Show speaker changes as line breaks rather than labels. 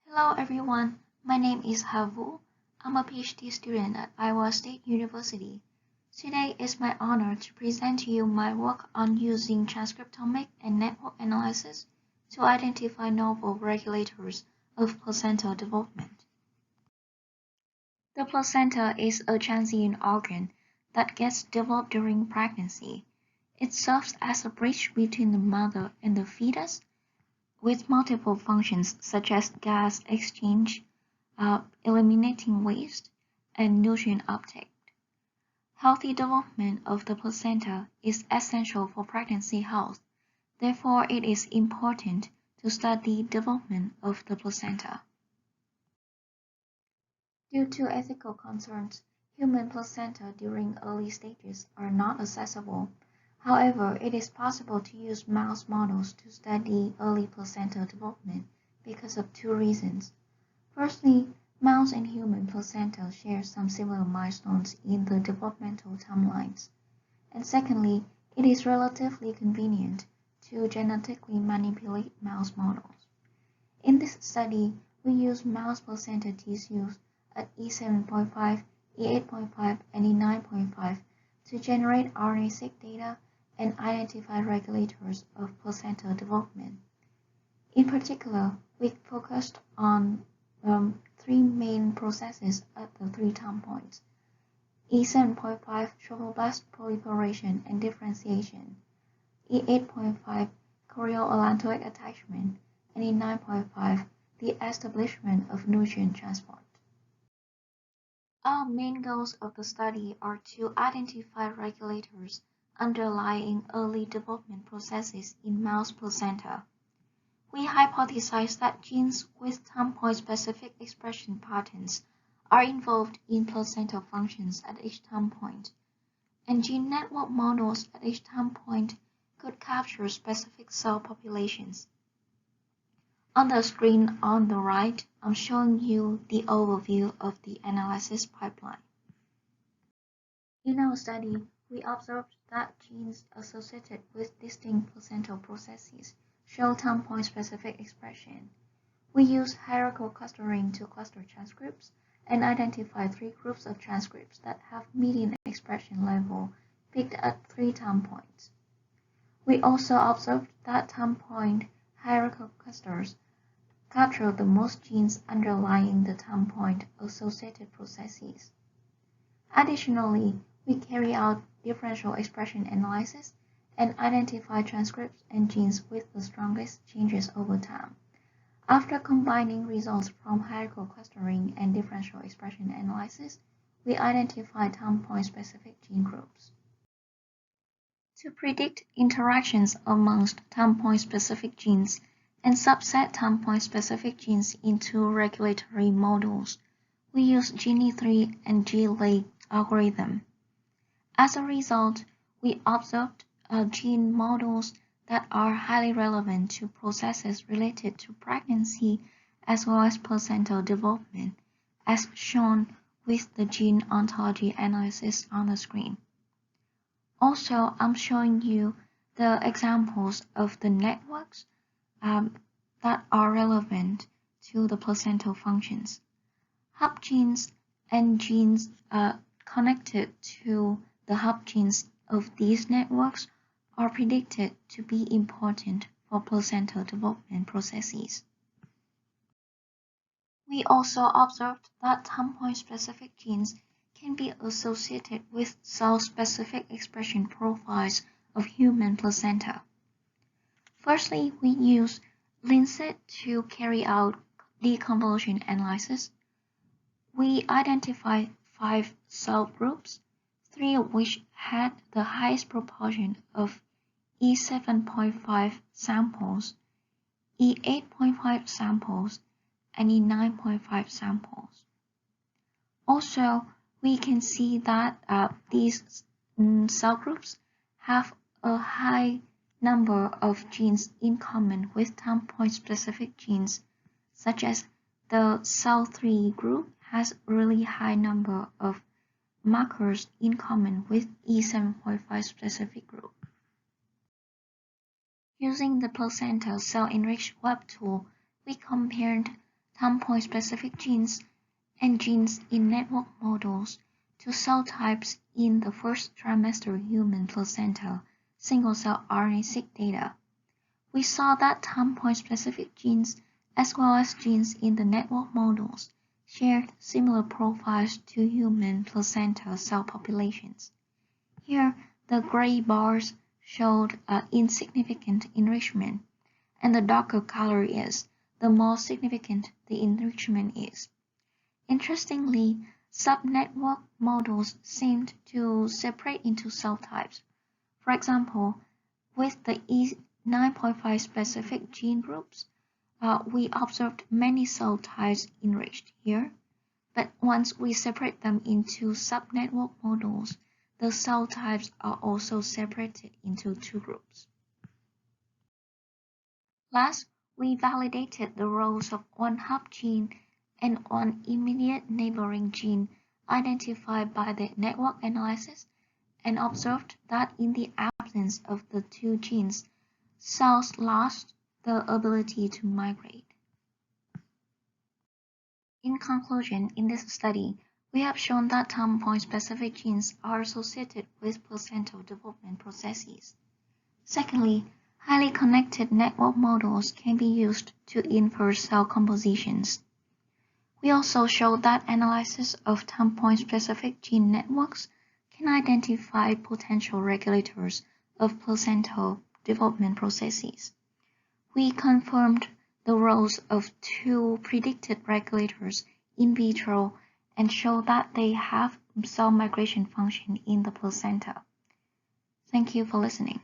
Hello everyone, my name is Havu. I'm a PhD student at Iowa State University. Today is my honor to present to you my work on using transcriptomic and network analysis to identify novel regulators of placental development. The placenta is a transient organ that gets developed during pregnancy. It serves as a bridge between the mother and the fetus, with multiple functions such as gas exchange, eliminating waste, and nutrient uptake. Healthy development of the placenta is essential for pregnancy health. Therefore, it is important to study development of the placenta. Due to ethical concerns, human placenta during early stages are not accessible. However, it is possible to use mouse models to study early placenta development because of two reasons. Firstly, mouse and human placenta share some similar milestones in the developmental timelines. And secondly, it is relatively convenient to genetically manipulate mouse models. In this study, we use mouse placenta tissues at E7.5, E8.5, and E9.5 to generate RNA-seq data and identify regulators of placental development. In particular, we focused on three main processes at the three time points: E7.5 trophoblast proliferation and differentiation, E8.5 chorioallantoic attachment, and E9.5 the establishment of nutrient transport. Our main goals of the study are to identify regulators underlying early development processes in mouse placenta. We hypothesize that genes with time point specific expression patterns are involved in placental functions at each time point, and gene network models at each time point could capture specific cell populations. On the screen on the right, I'm showing you the overview of the analysis pipeline. In our study, we observed that genes associated with distinct placental processes show time point specific expression. We use hierarchical clustering to cluster transcripts and identify three groups of transcripts that have median expression level picked at three time points. We also observed that time point hierarchical clusters capture the most genes underlying the time point associated processes. Additionally, we carry out differential expression analysis and identify transcripts and genes with the strongest changes over time. After combining results from hierarchical clustering and differential expression analysis, we identify time point specific gene groups. To predict interactions amongst time point specific genes and subset time point specific genes into regulatory models, we use Gini3 and GLA algorithm. As a result, we observed gene models that are highly relevant to processes related to pregnancy as well as placental development, as shown with the gene ontology analysis on the screen. Also, I'm showing you the examples of the networks that are relevant to the placental functions. Hub genes and genes connected to the hub genes of these networks are predicted to be important for placental development processes. We also observed that time point specific genes can be associated with cell-specific expression profiles of human placenta. Firstly, we use LinSet to carry out deconvolution analysis. We identified 5 cell groups, 3 of which had the highest proportion of E7.5 samples, E8.5 samples, and E9.5 samples. Also, we can see that these cell groups have a high number of genes in common with time point specific genes, such as the cell 3 group has a really high number of markers in common with E7.5 specific group. Using the placenta cell-enriched web tool, we compared time point-specific genes and genes in network models to cell types in the first trimester human placenta single-cell RNA-seq data. We saw that time point-specific genes as well as genes in the network models shared similar profiles to human placenta cell populations. Here, the gray bars showed insignificant enrichment, and the darker color is, the more significant the enrichment is. Interestingly, subnetwork models seemed to separate into cell types. For example, with the E9.5 specific gene groups, we observed many cell types enriched here, but once we separate them into subnetwork models, the cell types are also separated into two groups. Last, we validated the roles of one hub gene and one immediate neighboring gene identified by the network analysis and observed that in the absence of the two genes, cells lost the ability to migrate. In conclusion, in this study, we have shown that time point-specific genes are associated with placental development processes. Secondly, highly connected network models can be used to infer cell compositions. We also showed that analysis of time point-specific gene networks can identify potential regulators of placental development processes. We confirmed the roles of two predicted regulators in vitro and showed that they have cell migration function in the placenta. Thank you for listening.